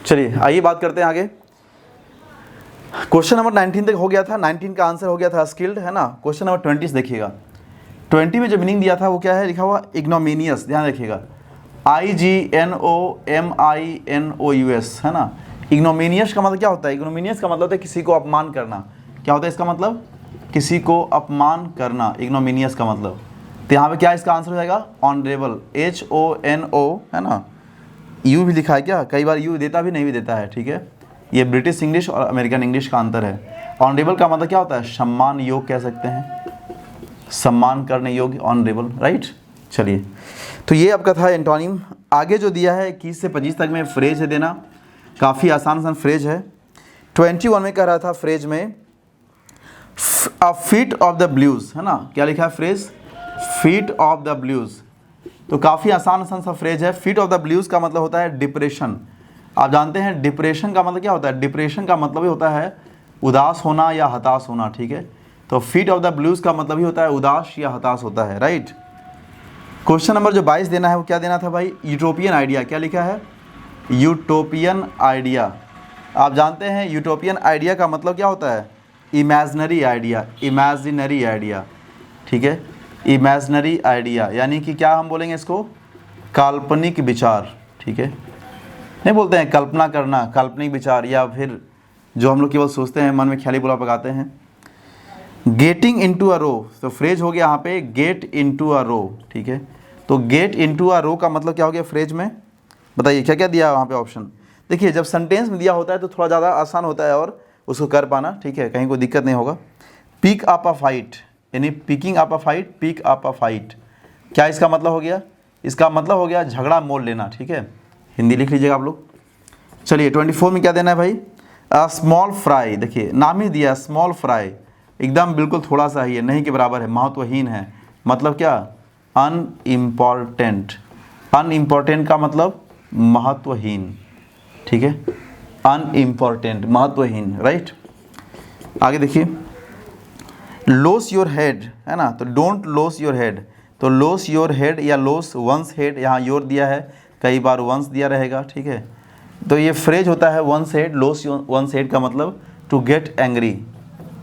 चलिए आइए बात करते हैं आगे। क्वेश्चन नंबर 19 तक हो गया था, 19 का आंसर हो गया था स्किल्ड, है ना। क्वेश्चन नंबर 20 देखिएगा। 20 में जो मीनिंग दिया था वो क्या है, लिखा हुआ इग्नोमिनियस, ध्यान रखिएगा, IGNOMINOUS, है ना। इग्नोमिनियस का मतलब क्या होता है? इग्नोमिनियस का मतलब होता है किसी को अपमान करना। क्या होता है इसका मतलब? किसी को अपमान करना, इग्नोमिनियस का मतलब। तो यहाँ पे क्या इसका आंसर हो जाएगा? ऑनरेबल, HONO, है ना। यू भी लिखा है क्या? कई बार यू देता भी नहीं भी देता है, ठीक है। ये ब्रिटिश इंग्लिश और अमेरिकन इंग्लिश का अंतर है। ऑनरेबल का मतलब क्या होता है? सम्मान योग्य कह सकते हैं, सम्मान करने योग्य, ऑनरेबल, राइट। चलिए, तो ये आपका था एंटोनिम। आगे जो दिया है 21 से 25 तक में फ्रेज है देना, काफ़ी आसान फ्रेज है। 21 में कह रहा था फ्रेज में अ फीट ऑफ द ब्लूज, है ना। क्या लिखा है phrase? Feet of the blues. तो काफ़ी आसान सा फ्रेज है। फीट ऑफ द ब्लूज का मतलब होता है डिप्रेशन। आप जानते हैं डिप्रेशन का मतलब क्या होता है? डिप्रेशन का मतलब ही होता है उदास होना या हताश होना, ठीक है। तो फीट ऑफ द ब्लूज का मतलब ही होता है उदास या हताश होता है, राइट। क्वेश्चन नंबर जो 22 देना है वो क्या देना था भाई? Utopian idea. क्या लिखा है? Utopian idea. आप जानते हैं यूटोपियन आइडिया का मतलब क्या होता है? इमेजिनरी आइडिया, इमेजिनरी आइडिया, ठीक है। इमेजिनरी आइडिया यानी कि क्या हम बोलेंगे इसको? काल्पनिक विचार, ठीक है। नहीं बोलते हैं कल्पना करना, काल्पनिक विचार, या फिर जो हम लोग केवल सोचते हैं, मन में ख्याली बुला पकाते हैं। गेटिंग इनटू अ रो, तो फ्रेज हो गया यहाँ पे गेट इनटू अ रो, ठीक है। तो गेट इनटू अ रो का मतलब क्या हो गया फ्रेज में? बताइए क्या क्या दिया है वहाँ पे ऑप्शन। देखिए जब सेंटेंस में दिया होता है तो थोड़ा ज़्यादा आसान होता है और उसको कर पाना, ठीक है, कहीं कोई दिक्कत नहीं होगा। पिक अप अ फाइट, यानी picking up a fight, pick up a fight, क्या इसका मतलब हो गया? इसका मतलब हो गया झगड़ा मोल लेना, ठीक है। हिंदी लिख लीजिएगा आप लोग। चलिए 24 में क्या देना है भाई? A small fry. देखिए नाम ही दिया स्मॉल फ्राई, एकदम बिल्कुल थोड़ा सा ही है, नहीं के बराबर है, महत्वहीन है। मतलब क्या? अनइम्पॉर्टेंट। अनइम्पॉर्टेंट का मतलब महत्वहीन, ठीक है। अनइम्पॉर्टेंट, महत्वहीन, राइट। आगे देखिए, लॉस योर हेड, है ना। तो डोंट लॉस योर हेड, तो लॉस योर हेड या लॉस वंस हेड, यहाँ योर दिया है, कई बार वंस दिया रहेगा, ठीक है। तो ये फ्रेज होता है one's head, lose one's head का मतलब to get angry,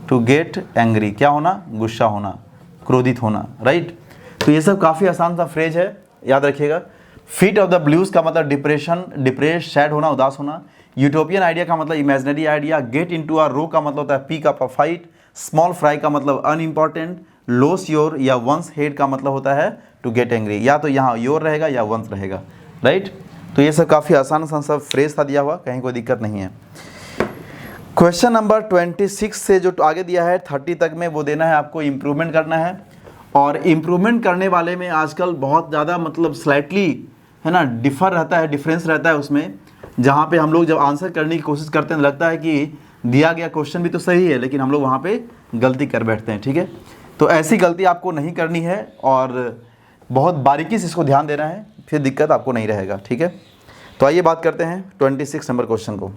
to get angry, क्या होना? गुस्सा होना, क्रोधित होना, राइट। तो ये सब काफ़ी आसान सा फ्रेज है, याद रखिएगा। फीट ऑफ द ब्लूज का मतलब डिप्रेशन, डिप्रेस, सैड होना, उदास होना। यूटोपियन आइडिया का मतलब imaginary idea. Get into a row का मतलब होता है pick up a fight. Small fry का मतलब अनइम्पॉर्टेंट। लॉस योर या वंस हेड का मतलब होता है टू गेट एंग्री, या तो यहाँ योर रहेगा या वंस रहेगा, राइट। तो ये सब काफ़ी आसान सा सब फ्रेज था दिया हुआ, कहीं कोई दिक्कत नहीं है। क्वेश्चन नंबर 26 से जो आगे दिया है 30 तक में वो देना है आपको, इम्प्रूवमेंट करना है। और इम्प्रूवमेंट करने वाले में आजकल बहुत ज़्यादा मतलब स्लाइटली, है ना, डिफर रहता है, डिफरेंस रहता है उसमें। जहाँ पे हम लोग जब आंसर करने की कोशिश करते हैं लगता है कि दिया गया क्वेश्चन भी तो सही है, लेकिन हम लोग वहाँ पे गलती कर बैठते हैं, ठीक है। तो ऐसी गलती आपको नहीं करनी है और बहुत बारीकी से इसको ध्यान देना है, फिर दिक्कत आपको नहीं रहेगा, ठीक है। तो आइए बात करते हैं 26 नंबर क्वेश्चन को।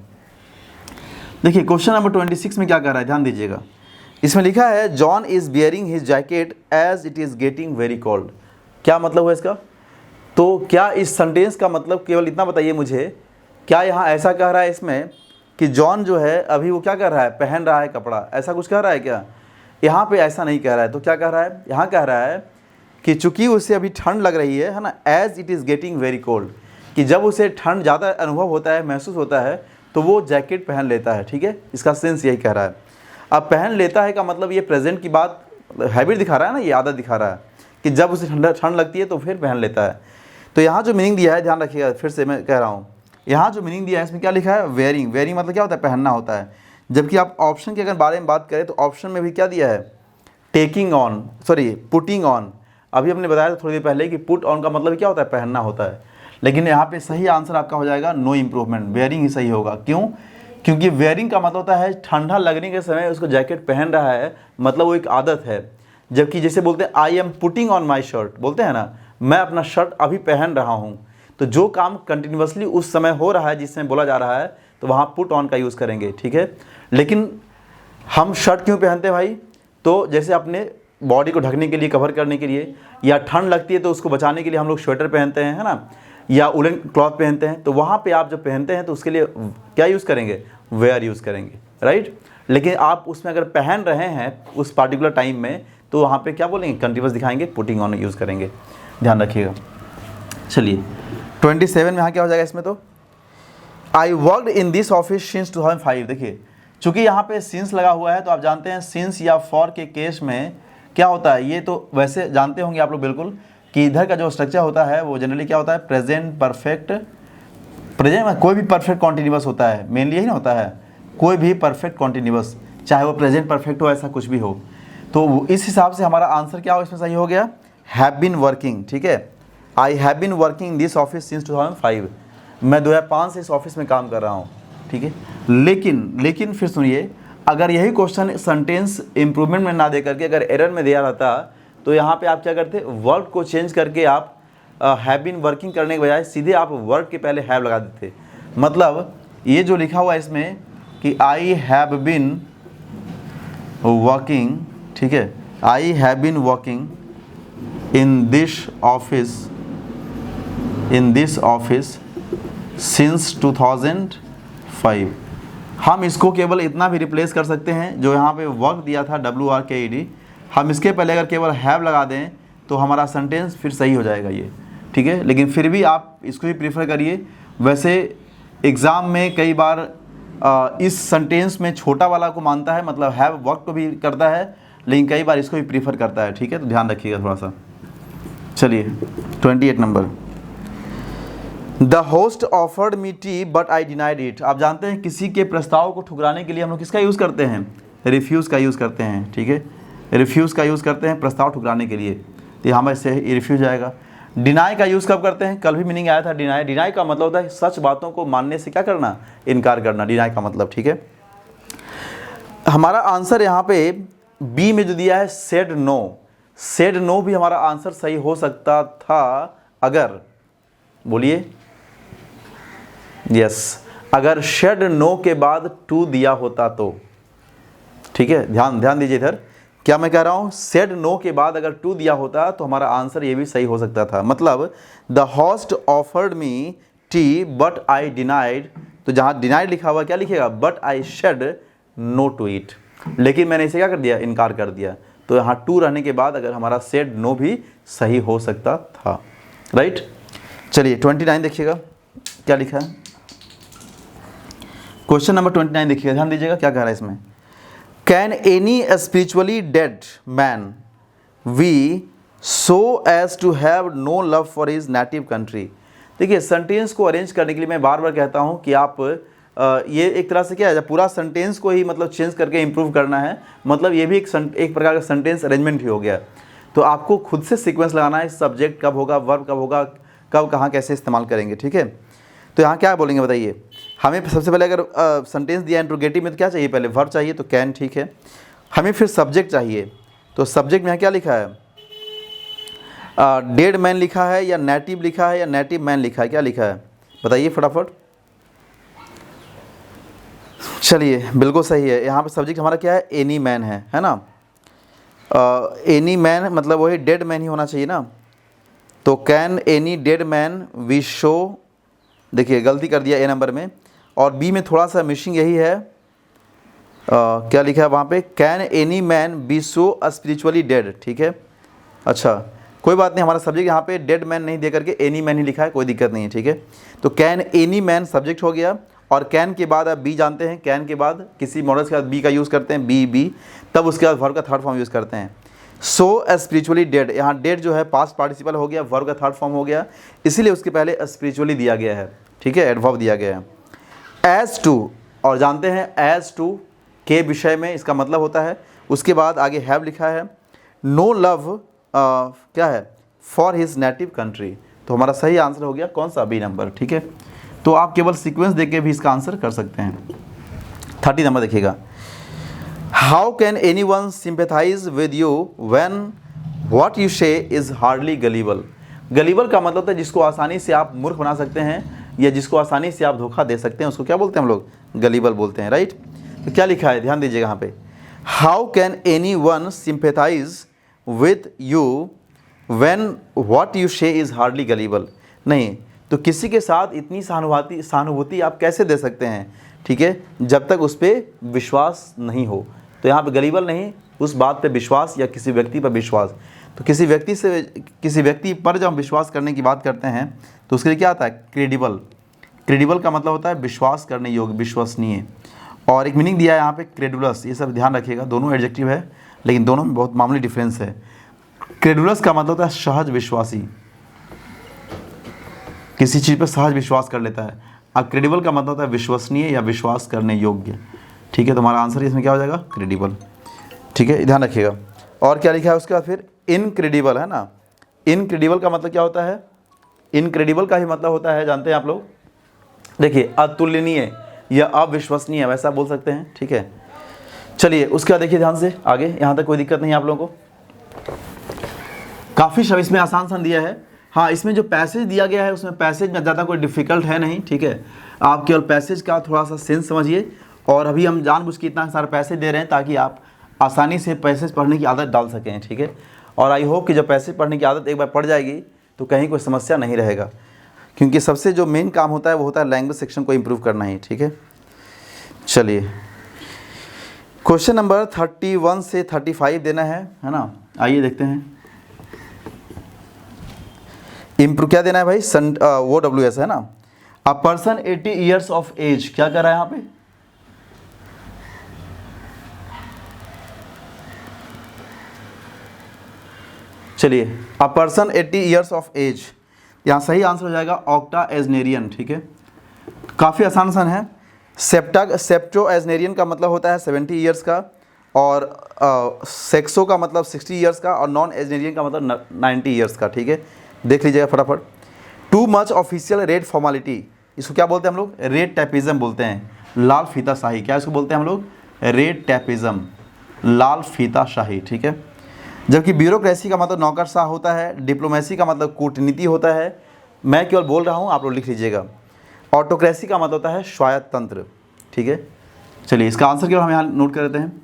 देखिए क्वेश्चन नंबर 26 में क्या कह रहा है, ध्यान दीजिएगा। इसमें लिखा है John is bearing his jacket as it is getting very cold. क्या मतलब है इसका? तो क्या इस सेंटेंस का मतलब, केवल इतना बताइए मुझे, क्या यहाँ ऐसा कह रहा है इसमें कि जॉन जो है अभी वो क्या कर रहा है? पहन रहा है कपड़ा, ऐसा कुछ कह रहा है क्या? यहाँ पे ऐसा नहीं कह रहा है। तो क्या कह रहा है? यहाँ कह रहा है कि चूंकि उसे अभी ठंड लग रही है ना, as it is getting very cold, कि जब उसे ठंड ज़्यादा अनुभव होता है, महसूस होता है, तो वो जैकेट पहन लेता है, ठीक है। इसका सेंस यही कह रहा है। अब पहन लेता है का मतलब ये प्रेजेंट की बात, हैबिट दिखा रहा है ना, ये आदत दिखा रहा है कि जब उसे ठंड लगती है तो फिर पहन लेता है। तो यहाँ जो मीनिंग दिया है, ध्यान रखिएगा, फिर से मैं कह रहा हूँ, यहाँ जो मीनिंग दिया है इसमें क्या लिखा है? वेयरिंग। वेयरिंग मतलब क्या होता है? पहनना होता है। जबकि आप ऑप्शन के अगर बारे में बात करें तो ऑप्शन में भी क्या दिया है? Taking on, sorry putting on. अभी हमने बताया था थोड़ी देर पहले कि पुट ऑन का मतलब क्या होता है? पहनना होता है। लेकिन यहाँ पे सही आंसर आपका हो जाएगा नो इम्प्रूवमेंट, वेयरिंग ही सही होगा। क्यों? क्योंकि वेयरिंग का मतलब होता है ठंडा लगने के समय उसको जैकेट पहन रहा है, मतलब वो एक आदत है। जबकि जैसे बोलते हैं I am putting on my shirt, बोलते हैं ना, मैं अपना शर्ट अभी पहन रहा हूँ। तो जो काम कंटिन्यूसली उस समय हो रहा है, जिस समय बोला जा रहा है, तो वहाँ पुट ऑन का यूज़ करेंगे, ठीक है। लेकिन हम शर्ट क्यों पहनते हैं भाई? तो जैसे अपने बॉडी को ढकने के लिए, कवर करने के लिए, या ठंड लगती है तो उसको बचाने के लिए हम लोग स्वेटर पहनते हैं, है ना। या उलन क्लॉथ पहनते हैं, तो वहाँ पे आप जब पहनते हैं तो उसके लिए क्या यूज़ करेंगे, वेयर यूज़ करेंगे, राइट। लेकिन आप उसमें अगर पहन रहे हैं उस पार्टिकुलर टाइम में तो वहाँ पे क्या बोलेंगे, कंटिन्यूअस दिखाएंगे, पुटिंग ऑन यूज़ करेंगे, ध्यान रखिएगा। चलिए 27 में यहाँ क्या हो जाएगा इसमें, तो I worked in this office since 2005। देखिए चूँकि यहाँ पे सिंस लगा हुआ है तो आप जानते हैं सिंस या फॉर के केस में क्या होता है, ये तो वैसे जानते होंगे आप लोग बिल्कुल कि इधर का जो स्ट्रक्चर होता है वो जनरली क्या होता है, प्रेजेंट परफेक्ट, प्रेजेंट में कोई भी परफेक्ट कॉन्टिन्यूअस होता है, मेनली यही ना होता है, कोई भी परफेक्ट कॉन्टिन्यूअस, चाहे वो प्रेजेंट परफेक्ट हो, ऐसा कुछ भी हो। तो इस हिसाब से हमारा आंसर क्या हो इसमें, सही हो गया, हैव बीन वर्किंग, ठीक है। I have been working in this office since 2005, मैं 2005 से इस ऑफिस में काम कर रहा हूँ, ठीक है। लेकिन फिर सुनिए, अगर यही क्वेश्चन सेंटेंस इंप्रूवमेंट में ना दे करके अगर एरर में दिया रहता तो यहाँ पे आप क्या करते, वर्ड को चेंज करके आप हैव बीन वर्किंग करने के बजाय सीधे आप वर्ड के पहले हैव लगा देते। मतलब ये जो लिखा हुआ है इसमें कि आई हैव बीन वर्किंग, ठीक है, I have been working in this office since 2005, हम इसको केवल इतना भी रिप्लेस कर सकते हैं, जो यहाँ पे वर्क दिया था WRKED, हम इसके पहले अगर केवल हैव लगा दें तो हमारा सेंटेंस फिर सही हो जाएगा ये, ठीक है। लेकिन फिर भी आप इसको ही प्रीफर करिए। वैसे एग्ज़ाम में कई बार इस सेंटेंस में छोटा वाला को मानता है, मतलब हैव वर्क को भी करता है, लेकिन कई बार इसको भी प्रीफर करता है, ठीक है, तो ध्यान रखिएगा थोड़ा सा। चलिए 28 number, the host offered me tea but I denied it. आप जानते हैं किसी के प्रस्ताव को ठुकराने के लिए हम लोग किसका यूज़ करते हैं, रिफ्यूज़ का यूज़ करते हैं, ठीक है, रिफ्यूज़ का यूज़ करते हैं प्रस्ताव ठुकराने के लिए, तो हमें इससे रिफ्यूज़ आएगा। डिनाई का यूज़ कब करते हैं, कल भी मीनिंग आया था डिनाई, डिनाई का मतलब होता है सच बातों को मानने से क्या करना, इनकार करना, डिनाई का मतलब, ठीक है। हमारा आंसर यहाँ पे बी में जो दिया है सेड नो, सेड नो भी हमारा आंसर सही हो सकता था अगर, बोलिए, यस, अगर शेड नो के बाद टू दिया होता तो, ठीक है, ध्यान दीजिए इधर, क्या मैं कह रहा हूँ, सेड नो के बाद अगर टू दिया होता तो हमारा आंसर ये भी सही हो सकता था। मतलब the host offered me tea but I denied, तो जहाँ डिनाइड लिखा हुआ क्या लिखेगा, but I said no to it, लेकिन मैंने इसे क्या कर दिया, इनकार कर दिया, तो यहाँ टू रहने के बाद अगर हमारा सेड नो भी सही हो सकता था, राइट। चलिए 29 देखिएगा क्या लिखा है, क्वेश्चन नंबर 29 देखिएगा, ध्यान दीजिएगा क्या कह रहा है इसमें, can any spiritually dead man be so as to have no love for his native country. देखिए सेंटेंस को अरेंज करने के लिए मैं बार बार कहता हूँ कि आप ये एक तरह से क्या है, पूरा सेंटेंस को ही मतलब चेंज करके इम्प्रूव करना है, मतलब ये भी एक प्रकार का सेंटेंस अरेंजमेंट ही हो गया। तो आपको खुद से सीक्वेंस लगाना है, सब्जेक्ट कब होगा, वर्ब कब होगा, कब कहाँ कैसे इस्तेमाल करेंगे, ठीक है। तो यहाँ क्या बोलेंगे बताइए, हमें सबसे पहले अगर सेंटेंस दिया इंट्रोगेटिव में तो क्या चाहिए, पहले वर्ब चाहिए, तो कैन, ठीक है। हमें फिर सब्जेक्ट चाहिए, तो सब्जेक्ट में यहाँ क्या लिखा है, डेड मैन लिखा है या नेटिव लिखा है या नेटिव मैन लिखा है, क्या लिखा है बताइए फटाफट। चलिए बिल्कुल सही है, यहाँ पे सब्जेक्ट हमारा क्या है, एनी मैन है ना, एनी मैन मतलब वही डेड मैन ही होना चाहिए ना, तो can any dead man be so, देखिए गलती कर दिया ए नंबर में, और बी में थोड़ा सा मिसिंग यही है, क्या लिखा है वहाँ पे, can any man B so spiritually dead, ठीक है। अच्छा कोई बात नहीं, हमारा सब्जेक्ट यहाँ पे डेड मैन नहीं दे करके एनी मैन ही लिखा है, कोई दिक्कत नहीं है, ठीक है। तो कैन एनी मैन सब्जेक्ट हो गया, और कैन के बाद आप बी जानते हैं, कैन के बाद किसी मॉडल्स के बाद बी का यूज़ करते हैं, बी, तब उसके बाद वर्ब का थर्ड फॉर्म यूज़ करते हैं। सो स्पिरिचुअली डेड, यहाँ डेड जो है पास्ट पार्टिसिपल हो गया, वर्ब का थर्ड फॉर्म हो गया, इसीलिए उसके पहले स्पिरिचुअली दिया गया है, ठीक है, एडवर्ब दिया गया है। एज टू, और जानते हैं एज टू के विषय में इसका मतलब होता है, उसके बाद आगे हैव लिखा है, नो लव क्या है, फॉर हिज नेटिव कंट्री, तो हमारा सही आंसर हो गया कौन सा, बी नंबर, ठीक है। तो आप केवल सीक्वेंस देख के भी इसका आंसर कर सकते हैं। 30 नंबर देखिएगा, how can any one sympathise with you when what you से इज़ हार्डली गलीबल। गलीबल का मतलब होता है जिसको आसानी से आप मूर्ख बना सकते हैं या जिसको आसानी से आप धोखा दे सकते हैं, उसको क्या बोलते हैं हम लोग, गलीबल बोलते हैं, राइट। तो क्या लिखा है ध्यान दीजिएगा यहाँ पे, how can any one sympathise with you when what you से इज़ हार्डली गलीबल। नहीं, तो किसी के साथ इतनी सहानुभूति आप कैसे दे सकते हैं, ठीक है, जब तक उस पर विश्वास नहीं हो। तो यहाँ पे गलीबल नहीं, उस बात पे विश्वास या किसी व्यक्ति पर विश्वास। तो किसी व्यक्ति पर जब हम विश्वास करने की बात करते हैं तो उसके लिए क्या आता है, क्रेडिबल। क्रेडिबल का मतलब होता है विश्वास करने योग्य, विश्वसनीय। और एक मीनिंग दिया है यहाँ पे क्रेडुलस, ये सब ध्यान रखिएगा, दोनों एडजेक्टिव है लेकिन दोनों में बहुत मामूली डिफरेंस है। क्रेडुलस का मतलब होता है सहज विश्वासी, किसी चीज़ पर सहज विश्वास कर लेता है। और क्रेडिबल का मतलब होता है विश्वसनीय या विश्वास करने योग्य, ठीक है। तो हमारा आंसर इसमें क्या हो जाएगा, क्रेडिबल, ठीक है, ध्यान रखिएगा। और क्या लिखा है उसके बाद फिर इनक्रेडिबल, है ना। इनक्रेडिबल का मतलब क्या होता है, इनक्रेडिबल का ही मतलब होता है, जानते हैं आप लोग, देखिए अतुलनीय या अविश्वसनीय, वैसा बोल सकते हैं, ठीक है। चलिए उसके बाद देखिए ध्यान से आगे, यहाँ तक कोई दिक्कत नहीं है आप लोगों को। काफ़ी शब्द इसमें आसान सा दिया है। हाँ, इसमें जो पैसेज दिया गया है उसमें पैसेज में ज़्यादा कोई डिफ़िकल्ट है नहीं, ठीक है। आप केवल पैसेज का थोड़ा सा सेंस समझिए। और अभी हम जानबूझ के इतना सारा पैसेज दे रहे हैं ताकि आप आसानी से पैसेज पढ़ने की आदत डाल सकें, ठीक है। और आई होप कि जब पैसेज पढ़ने की आदत एक बार पड़ जाएगी तो कहीं कोई समस्या नहीं रहेगा, क्योंकि सबसे जो मेन काम होता है वो होता है लैंग्वेज सेक्शन को इम्प्रूव करना ही, ठीक है। चलिए क्वेश्चन नंबर 31 से 35 देना है ना। आइए देखते हैं। इम्प्रूव क्या देना है भाई, वो WS है ना। A person 80 years of age, क्या कर रहा है यहाँ पे, चलिए a person 80 years of age, यहाँ सही आंसर हो जाएगा ऑक्टाएजनेरियन, ठीक है। काफ़ी आसान है। सेप्टोएजनेरियन का मतलब होता है 70 ईयर्स का, और सेक्सो का मतलब 60 ईयर्स का, और नॉन एजनेरियन का मतलब 90 ईयर्स का, ठीक है। देख लीजिएगा फटाफट। Too much official rate formality, इसको क्या बोलते हैं हम लोग, रेट टैपिज्म बोलते हैं। लाल फीता शाही, क्या इसको बोलते हैं हम लोग, रेट टैपिज्म, लाल फीता शाही, ठीक है। जबकि ब्यूरोक्रेसी का मतलब नौकरशाह होता है, डिप्लोमेसी का मतलब कूटनीति होता है। मैं केवल बोल रहा हूँ, आप लोग लिख लीजिएगा। ऑटोक्रेसी का मतलब होता है स्वायत्त तंत्र, ठीक है। चलिए इसका आंसर केवल हम यहाँ नोट कर लेते हैं।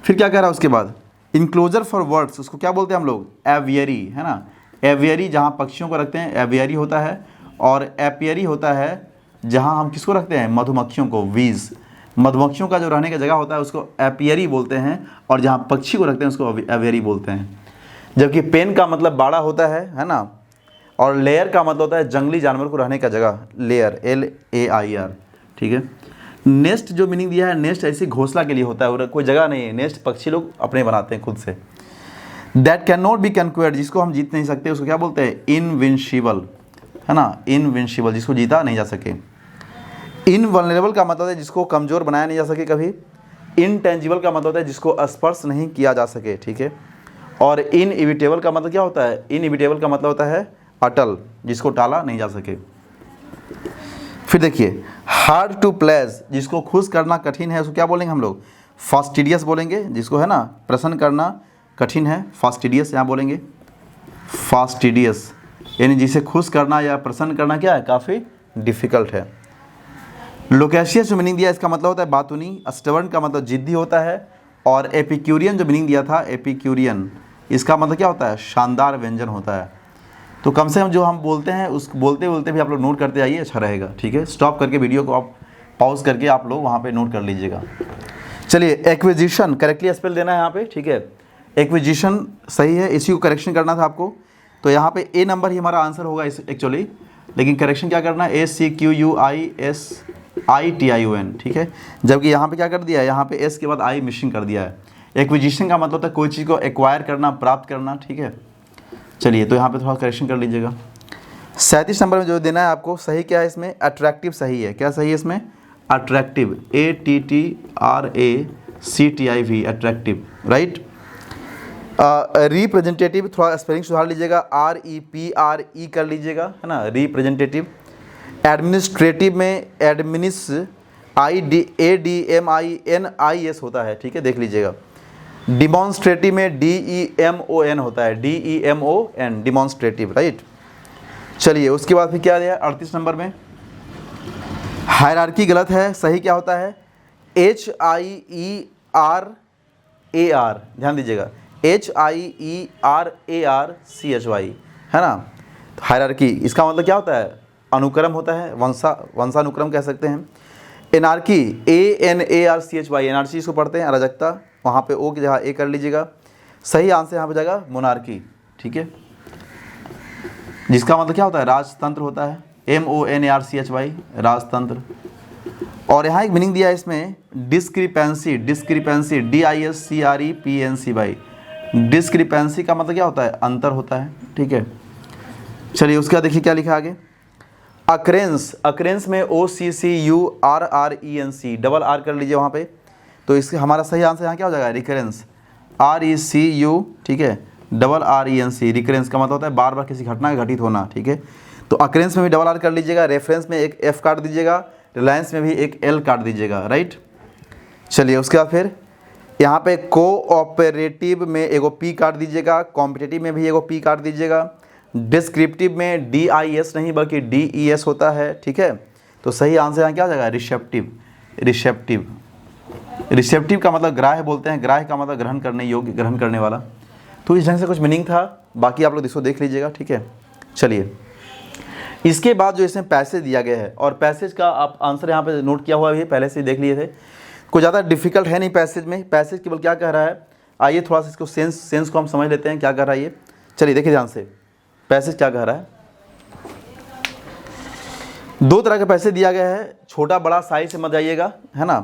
फिर क्या कह रहा है उसके बाद, इनक्लोजर फॉर वर्ड्स, उसको क्या बोलते हैं हम लोग, एवियरी, है ना। एवियरी जहाँ पक्षियों को रखते हैं एवियरी होता है, और एपियरी होता है जहाँ हम किसको रखते हैं, मधुमक्खियों को, वीज, मधुमक्खियों का जो रहने का जगह होता है उसको एपियरी बोलते हैं, और जहाँ पक्षी को रखते हैं उसको एवियरी बोलते हैं। जबकि पेन का मतलब बाड़ा होता है ना। और लेयर का मतलब होता है जंगली जानवर को रहने का जगह, लेयर, LAIR, ठीक है। नेस्ट जो मीनिंग दिया है, नेस्ट ऐसी घोंसला के लिए होता है, और कोई जगह नहीं है, नेस्ट पक्षी लोग अपने बनाते हैं खुद से। दैट कैन नॉट बी कन्क्वेयर्ड, जिसको हम जीत नहीं सकते उसको क्या बोलते हैं, इनविंशिबल, है ना, इनविंशिबल, जिसको जीता नहीं जा सके। इनवल्नरेबल का मतलब है जिसको कमज़ोर बनाया नहीं जा सके कभी। इनटेंजिबल का मतलब होता है जिसको स्पर्श नहीं किया जा सके, ठीक है। और इनइविटेबल का मतलब क्या होता है, इनइविटेबल का मतलब होता है अटल, जिसको टाला नहीं जा सके। फिर देखिए हार्ड टू प्लेज, जिसको खुश करना कठिन है उसको क्या बोलेंगे हम लोग, फास्टिडियस बोलेंगे। जिसको है ना प्रसन्न करना कठिन है, फास्टिडियस यहाँ बोलेंगे, फास्टिडियस, यानी जिसे खुश करना या प्रसन्न करना क्या है, काफ़ी डिफ़िकल्ट है। लोकेशियस जो मीनिंग दिया इसका मतलब होता है बातूनी। स्टबर्न का मतलब जिद्दी होता है। और एपिक्यूरियन जो मीनिंग दिया था, एपिक्यूरियन, इसका मतलब क्या होता है, शानदार व्यंजन होता है। तो कम से कम जो हम बोलते हैं उस बोलते बोलते भी आप लोग नोट करते आइए, अच्छा रहेगा, ठीक है। स्टॉप करके वीडियो को आप पॉज करके आप लोग वहाँ पे नोट कर लीजिएगा। चलिए एक्विजिशन करेक्टली स्पेल देना है यहाँ पे, ठीक है। एक्विजिशन सही है, इसी को करेक्शन करना था आपको। तो यहाँ पे A नंबर ही हमारा आंसर होगा एक्चुअली, लेकिन करेक्शन क्या करना है, ACQUISITION, ठीक है। जबकि यहाँ पे क्या कर दिया है, यहाँ पे S के बाद I मिसिंग कर दिया है। एक्विजिशन का मतलब होता है कोई चीज़ को एक्वायर करना, प्राप्त करना, ठीक है। चलिए तो यहाँ पे थोड़ा करेक्शन कर लीजिएगा। 37 नंबर में जो देना है आपको, सही क्या है इसमें, अट्रैक्टिव सही है। क्या सही है इसमें, attractive, ATTRACTIV, attractive, right. Representative थोड़ा स्पेलिंग सुधार लीजिएगा, REPRE कर लीजिएगा, है ना, रिप्रेजेंटेटिव। एडमिनिस्ट्रेटिव में ADMINIS होता है, ठीक है, देख लीजिएगा। डिमॉन्स्ट्रेटिव में DEMON होता है, DEMON, डिमॉन्स्ट्रेटिव, राइट। चलिए उसके बाद फिर क्या दिया 38 नंबर में, हायरार्की गलत है, सही क्या होता है, HIERAR, ध्यान दीजिएगा, HIERARCHY, है ना। तो हायरार्की इसका मतलब क्या होता है, अनुक्रम होता है, वंशानुक्रम कह सकते हैं। एनार्की, ANARCHY, एनआरसी इसको पढ़ते हैं, अराजकता, वहाँ पे ओ की जगह ए कर लीजिएगा। सही आंसर यहाँ पे जाएगा मोनार्की, ठीक है, जिसका मतलब क्या होता है, राजतंत्र होता है, MONARCHY, राजतंत्र। और यहाँ एक मीनिंग दिया है इसमें, डिस्क्रिपेंसी, DISCREPNCY, डिस्क्रिपेंसी का मतलब क्या होता है, अंतर होता है, ठीक है। चलिए उसके बाद देखिए क्या लिखा आगे, अक्रेंस, अक्रेंस में OCCURRENC, डबल आर कर लीजिए वहाँ पे, तो इसके हमारा सही आंसर यहाँ क्या हो जाएगा, रिकरेंस, RECU, ठीक है, डबल RENC, रिकरेंस का मतलब होता है बार बार किसी घटना का घटित होना, ठीक है। तो अक्रेंस में भी डबल आर कर लीजिएगा, रेफरेंस में एक F काट दीजिएगा, रिलायंस में भी एक L काट दीजिएगा, राइट। चलिए उसके बाद फिर यहाँ पे कोऑपरेटिव में एगो P काट दीजिएगा, कॉम्पिटिटिव में भी एगो P काट दीजिएगा, डिस्क्रिप्टिव में DIS नहीं बल्कि DES होता है, ठीक है। तो सही आंसर यहाँ क्या हो जाएगा, रिसेप्टिव, रिसेप्टिव, रिसेप्टिव का मतलब ग्राह्य बोलते हैं, ग्राह्य का मतलब ग्रहण करने योग्य, ग्रहण करने वाला। तो इस ढंग से कुछ मीनिंग था, बाकी आप लोग इसको देख लीजिएगा, ठीक है। चलिए इसके बाद जो इसमें पैसेज दिया गया है, और पैसेज का आप आंसर यहाँ पे नोट किया हुआ है, पहले से देख लिए थे, कुछ ज़्यादा डिफिकल्ट है नहीं पैसेज में। पैसेज केवल क्या कह रहा है, आइए थोड़ा सा इसको सेंस को हम समझ लेते हैं, क्या कह रहा है ये। चलिए देखिए ध्यान से, पैसेज क्या कह रहा है। दो तरह का पैसेज दिया गया है, छोटा बड़ा साइज से मत जाइएगा, है ना।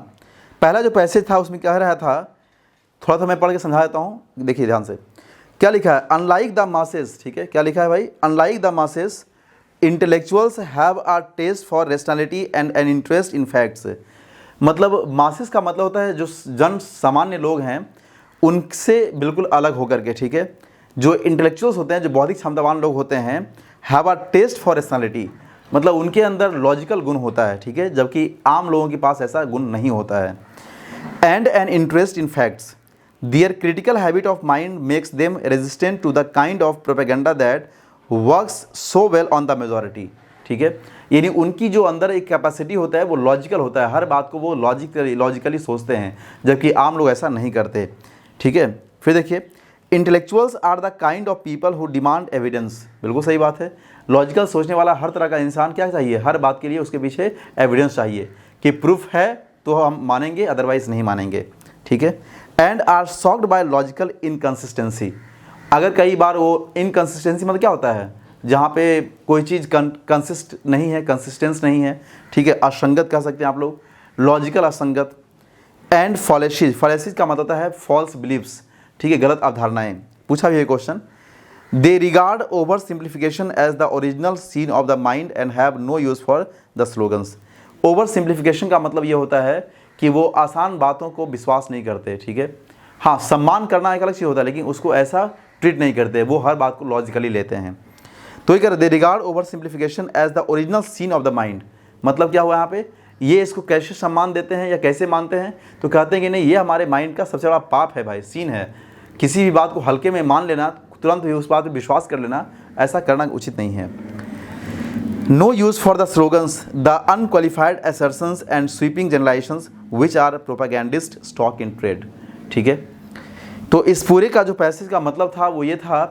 पहला जो पैसेज था उसमें कह रहा था, थोड़ा सा मैं पढ़ के समझा देता हूँ, देखिए ध्यान से क्या लिखा है, अनलाइक द मासेस, ठीक है, क्या लिखा है भाई, unlike the masses intellectuals have a taste for rationality and an interest in facts. मतलब मासेस का मतलब होता है जो जन सामान्य लोग हैं उनसे बिल्कुल अलग होकर के, ठीक है। जो इंटेलेक्चुअल्स होते हैं, जो बौद्धिक क्षमतावान लोग होते हैं, have a taste for rationality, मतलब उनके अंदर लॉजिकल गुण होता है, ठीक है, जबकि आम लोगों के पास ऐसा गुण नहीं होता है। And an interest in facts, their critical habit of mind makes them resistant to the kind of propaganda that works so well on the majority, ठीक है। यानी उनकी जो अंदर एक कैपेसिटी होता है वो लॉजिकल होता है, हर बात को वो लॉजिकली सोचते हैं, जबकि आम लोग ऐसा नहीं करते, ठीक है। फिर देखिए, intellectuals are the kind of people who demand evidence, बिल्कुल सही बात है। लॉजिकल सोचने वाला हर तरह का इंसान क्या चाहिए, हर बात के लिए उसके पीछे एविडेंस चाहिए कि प्रूफ है तो हम मानेंगे, अदरवाइज नहीं मानेंगे, ठीक है। And are shocked by logical inconsistency, अगर कई बार वो इनकन्सिस्टेंसी मतलब क्या होता है, जहाँ पे कोई चीज़ कंसिस्ट नहीं है, कंसिस्टेंस नहीं है, ठीक है, असंगत कह सकते हैं आप लोग, लॉजिकल असंगत। एंड फॉलेसिस, फॉलेसिस का मतलब होता है फॉल्स बिलीव्स, ठीक है, गलत अवधारणाएं। पूछा भी है question, they regard over simplification as the original sin of the mind and have no use for the slogans. Oversimplification का मतलब ये होता है कि वो आसान बातों को विश्वास नहीं करते, ठीक है। हाँ, सम्मान करना एक अलग चीज़ होता है, लेकिन उसको ऐसा ट्रीट नहीं करते, वो हर बात को लॉजिकली लेते हैं। तो ये कह रहे they regard over simplification as the original sin of the mind, मतलब क्या हुआ यहाँ पे, ये इसको कैसे सम्मान देते हैं या कैसे मानते हैं, तो कहते हैं कि नहीं, ये हमारे माइंड का सबसे बड़ा पाप है भाई, सीन है। किसी भी बात को हल्के में मान लेना, तुरंत भी उस बात पर विश्वास कर लेना, ऐसा करना उचित नहीं है। No use for the slogans, the unqualified assertions and sweeping generalisations which are propagandist stock in trade, ठीक है। तो इस पूरे का जो पैसेज का मतलब था वो ये था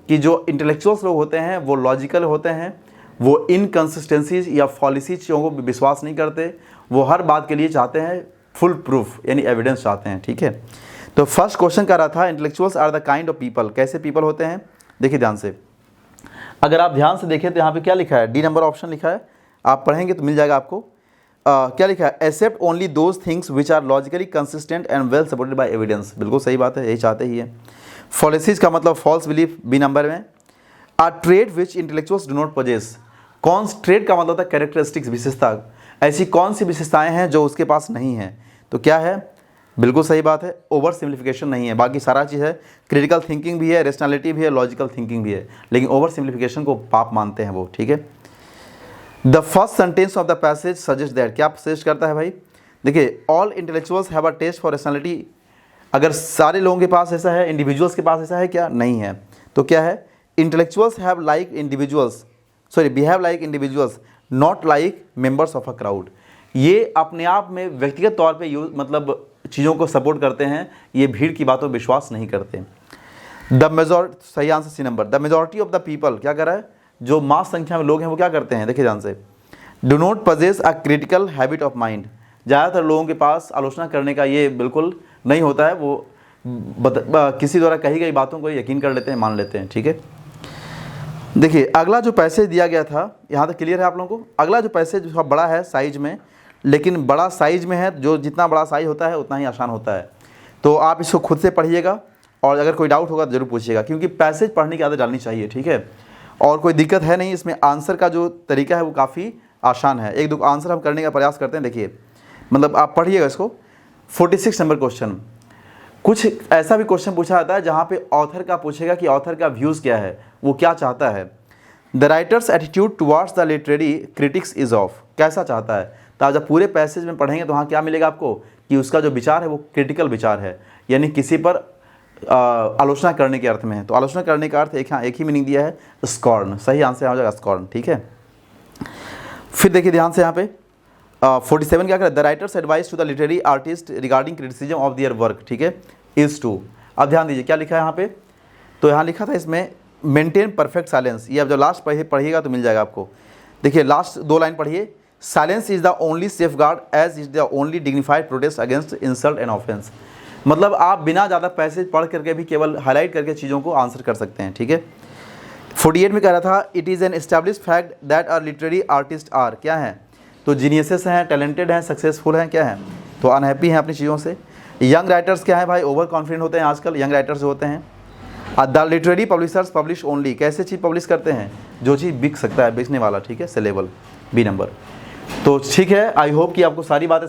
कि जो इंटेलेक्चुअल्स लोग होते हैं वो लॉजिकल होते हैं, वो इनकन्सिस्टेंसीज या फॉलिसी चीज़ों को विश्वास नहीं करते, वो हर बात के लिए चाहते हैं फुल प्रूफ यानी एविडेंस चाहते हैं, ठीक है। तो फर्स्ट क्वेश्चन का रहा था intellectuals are the kind of people, कैसे पीपल होते हैं, देखिए ध्यान से। अगर आप ध्यान से देखें तो यहाँ पे क्या लिखा है, डी नंबर ऑप्शन लिखा है, आप पढ़ेंगे तो मिल जाएगा आपको। क्या लिखा है, accept only those things which are logically consistent and well supported by evidence, बिल्कुल सही बात है, यही चाहते ही है। फॉलिसीज का मतलब फॉल्स बिलीफ, बी नंबर में। A trait which intellectuals do not possess, कौन ट्रेड का मतलब होता है कैरेक्टरिस्टिक्स, विशेषता, ऐसी कौन सी विशेषताएं हैं जो उसके पास नहीं है, तो क्या है, बिल्कुल सही बात है, ओवर सिम्प्लीफिकेशन नहीं है, बाकी सारा चीज़ है, क्रिटिकल थिंकिंग भी है, रेशनैलिटी भी है, लॉजिकल थिंकिंग भी है, लेकिन ओवर सिम्प्लीफिकेशन को पाप मानते हैं वो, ठीक है। The first sentence of the passage suggest that, क्या सजेस्ट करता है भाई, देखिए, all intellectuals have a taste for rationality, अगर सारे लोगों के पास ऐसा है, इंडिविजुअल्स के पास ऐसा है क्या, नहीं है, तो क्या है, intellectuals have like individuals, sorry behave like individuals not like members of a crowd, ये अपने आप में व्यक्तिगत तौर पे मतलब चीज़ों को सपोर्ट करते हैं, ये भीड़ की बातों पर विश्वास नहीं करते। द मेजॉरिटी, सही answer C number, the majority of the people, क्या कर रहा है, जो मास संख्या में लोग हैं वो क्या करते हैं, देखिए ध्यान से, do not possess a critical habit of mind. ज़्यादातर लोगों के पास आलोचना करने का ये बिल्कुल नहीं होता है, वो किसी द्वारा कही गई बातों को यकीन कर लेते हैं, मान लेते हैं, ठीक है। देखिए अगला जो पैसेज दिया गया था, यहाँ तक क्लियर है आप लोगों को। अगला जो पैसेज थोड़ा बड़ा है साइज में, लेकिन बड़ा साइज में है, जो जितना बड़ा साइज होता है उतना ही आसान होता है। तो आप इसको खुद से पढ़िएगा और अगर कोई डाउट होगा तो ज़रूर पूछिएगा, क्योंकि पैसेज पढ़ने की आदत डालनी चाहिए, ठीक है। और कोई दिक्कत है नहीं इसमें, आंसर का जो तरीका है वो काफ़ी आसान है। एक दो आंसर हम करने का प्रयास करते हैं। देखिए मतलब आप पढ़िएगा इसको। 46 नंबर क्वेश्चन, कुछ ऐसा भी क्वेश्चन पूछा जाता है जहाँ पे ऑथर का पूछेगा कि ऑथर का व्यूज़ क्या है, वो क्या चाहता है। The writers attitude towards the literary critics is of, कैसा चाहता है। तो आप जब पूरे पैसेज में पढ़ेंगे तो वहाँ क्या मिलेगा आपको कि उसका जो विचार है वो क्रिटिकल विचार है, यानी किसी पर आलोचना करने के अर्थ में है। तो आलोचना करने का अर्थ एक ही मीनिंग दिया है, स्कॉर्न। सही आंसर हो जाएगा स्कॉर्न, ठीक है। फिर देखिए ध्यान से यहाँ पे 47 क्या करें, the writer's advice to the literary artist regarding criticism of their work, ठीक है, इज टू। अब ध्यान दीजिए क्या लिखा है यहाँ पे, तो यहाँ लिखा था इसमें मेंटेन परफेक्ट साइलेंस। ये अब जब लास्ट पढ़िएगा तो मिल जाएगा आपको। देखिए लास्ट 2 लाइन पढ़िए, silence is the only safeguard as is the only dignified protest against insult and offence. मतलब आप बिना ज़्यादा पैसेज पढ़ करके भी केवल हाईलाइट करके चीज़ों को आंसर कर सकते हैं, ठीक है। 48 में कह रहा था, it is an established fact that our literary artist are, क्या है, तो जीनियसेस हैं, टैलेंटेड हैं, सक्सेसफुल हैं, क्या है, तो अनहैप्पी हैं अपनी चीज़ों से। यंग राइटर्स क्या है भाई, ओवर कॉन्फिडेंट होते हैं आजकल यंग राइटर्स जो होते हैं। The literary publishers publish only, कैसे चीज़ पब्लिश करते हैं, जो चीज़ बिक सकता है, बेचने वाला, ठीक है, सेलेबल, बी नंबर। तो ठीक है, आई होप कि आपको सारी बातें